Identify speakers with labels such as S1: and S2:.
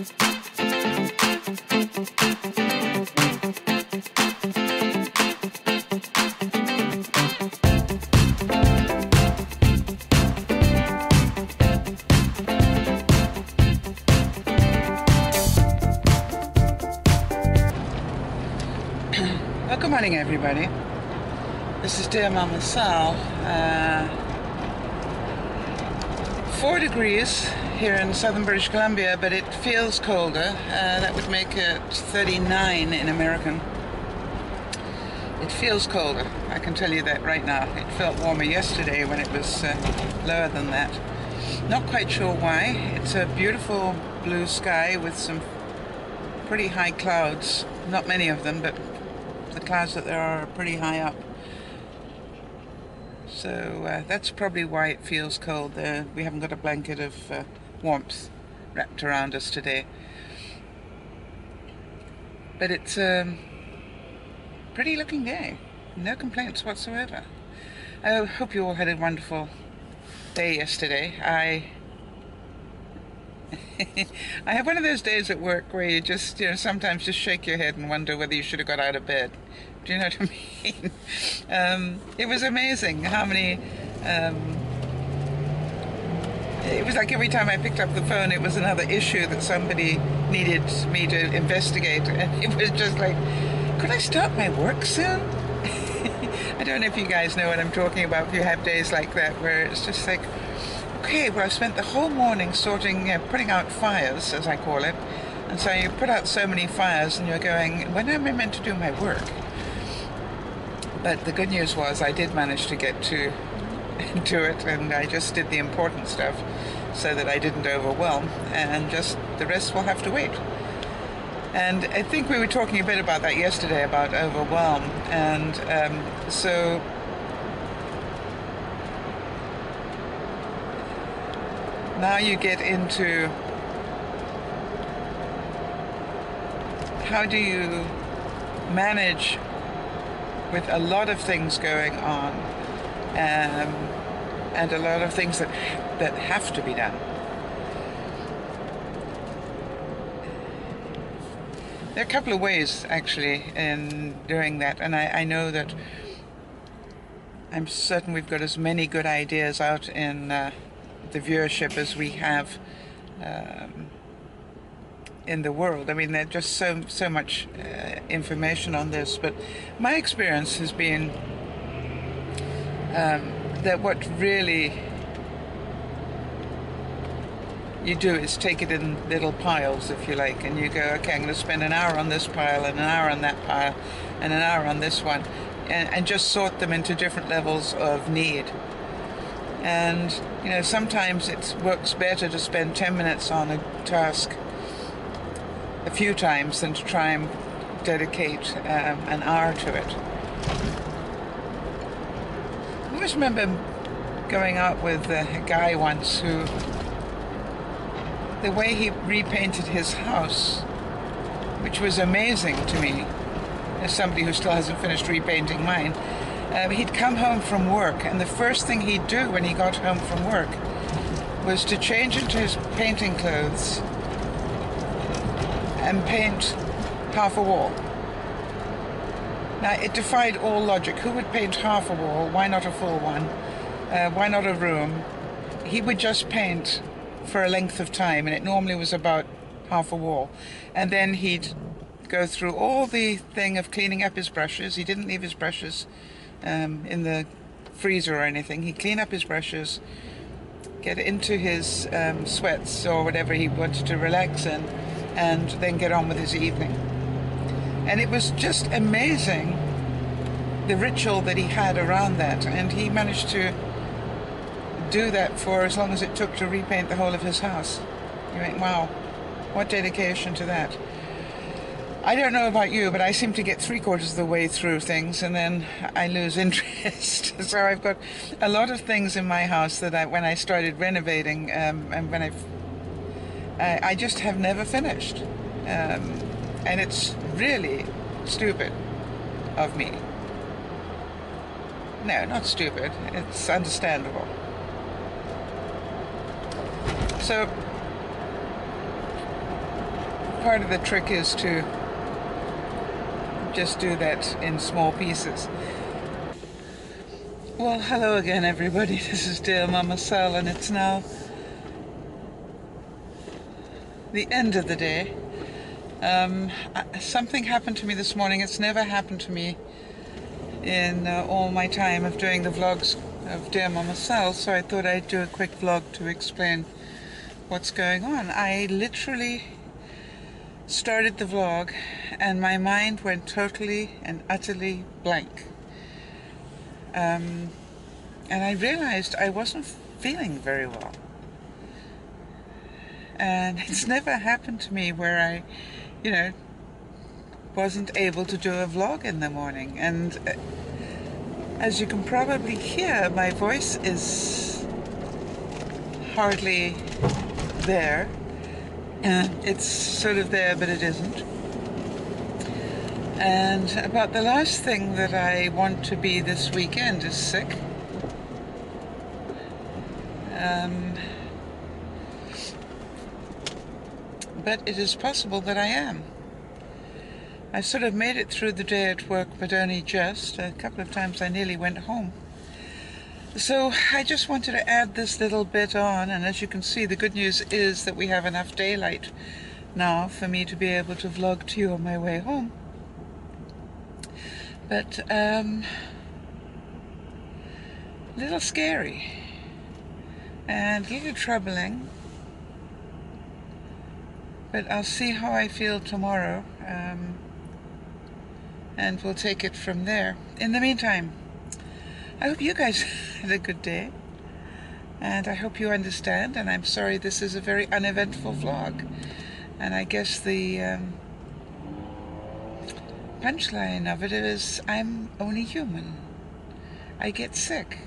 S1: Well, good morning, everybody. This is dear Mama Sal. 4 degrees here in southern British Columbia, but it feels colder. That would make it 39 in American. It feels colder, I can tell you that right now. It felt warmer yesterday when it was lower than that. Not quite sure why. It's a beautiful blue sky with some pretty high clouds. Not many of them, but the clouds that there are pretty high up. So that's probably why it feels cold there. We haven't got a blanket of warmth wrapped around us today. But it's a pretty looking day. No complaints whatsoever. I hope you all had a wonderful day yesterday. I have one of those days at work where you just, sometimes just shake your head and wonder whether you should have got out of bed. Do you know what I mean? It was amazing how many, it was like every time I picked up the phone it was another issue that somebody needed me to investigate, and it was just like, could I start my work soon? I don't know if you guys know what I'm talking about, if you have days like that where it's just like, okay, well, I've spent the whole morning sorting, putting out fires, as I call it. And so you put out so many fires and you're going, when am I meant to do my work? But the good news was I did manage to get to do it, and I just did the important stuff so that I didn't overwhelm, and just the rest will have to wait. And I think we were talking a bit about that yesterday, about overwhelm. And so now you get into how do you manage with a lot of things going on, and a lot of things that have to be done. There are a couple of ways actually in doing that, and I know that I'm certain we've got as many good ideas out in the viewership as we have in the world. I mean, there's just so much information on this, but my experience has been that what really you do is take it in little piles, if you like, and you go, okay, I'm going to spend an hour on this pile and an hour on that pile and an hour on this one, and just sort them into different levels of need. And sometimes it works better to spend 10 minutes on a task a few times than to try and dedicate an hour to it. I always remember going out with a guy once who, the way he repainted his house, which was amazing to me, as somebody who still hasn't finished repainting mine, he'd come home from work, and the first thing he'd do when he got home from work was to change into his painting clothes and paint half a wall. Now, it defied all logic. Who would paint half a wall? Why not a full one? Why not a room? He would just paint for a length of time, and it normally was about half a wall. And then he'd go through all the thing of cleaning up his brushes. He didn't leave his brushes in the freezer or anything. He'd clean up his brushes, get into his sweats or whatever he wanted to relax in, and then get on with his evening. And it was just amazing, the ritual that he had around that, and he managed to do that for as long as it took to repaint the whole of his house. You think, wow, what dedication to that. I don't know about you, but I seem to get 3/4 of the way through things and then I lose interest. So I've got a lot of things in my house that when I started renovating, and when I just have never finished. And it's really stupid of me. No, not stupid. It's understandable. So part of the trick is to just do that in small pieces. Well, hello again, everybody. This is dear Mama Sal, and it's now the end of the day. Something happened to me this morning. It's never happened to me in all my time of doing the vlogs of Dear Mama Sal, so I thought I'd do a quick vlog to explain what's going on. I literally started the vlog and my mind went totally and utterly blank. And I realized I wasn't feeling very well. And it's never happened to me where I, wasn't able to do a vlog in the morning. And as you can probably hear, my voice is hardly there. It's sort of there, but it isn't. And about the last thing that I want to be this weekend is sick. But it is possible that I am. I sort of made it through the day at work, but only just. A couple of times I nearly went home. So I just wanted to add this little bit on, and as you can see, the good news is that we have enough daylight now for me to be able to vlog to you on my way home. But a little scary and a little troubling, but I'll see how I feel tomorrow, and we'll take it from there. In the meantime, I hope you guys had a good day, and I hope you understand, and I'm sorry this is a very uneventful vlog, and I guess the punchline of it is I'm only human. I get sick.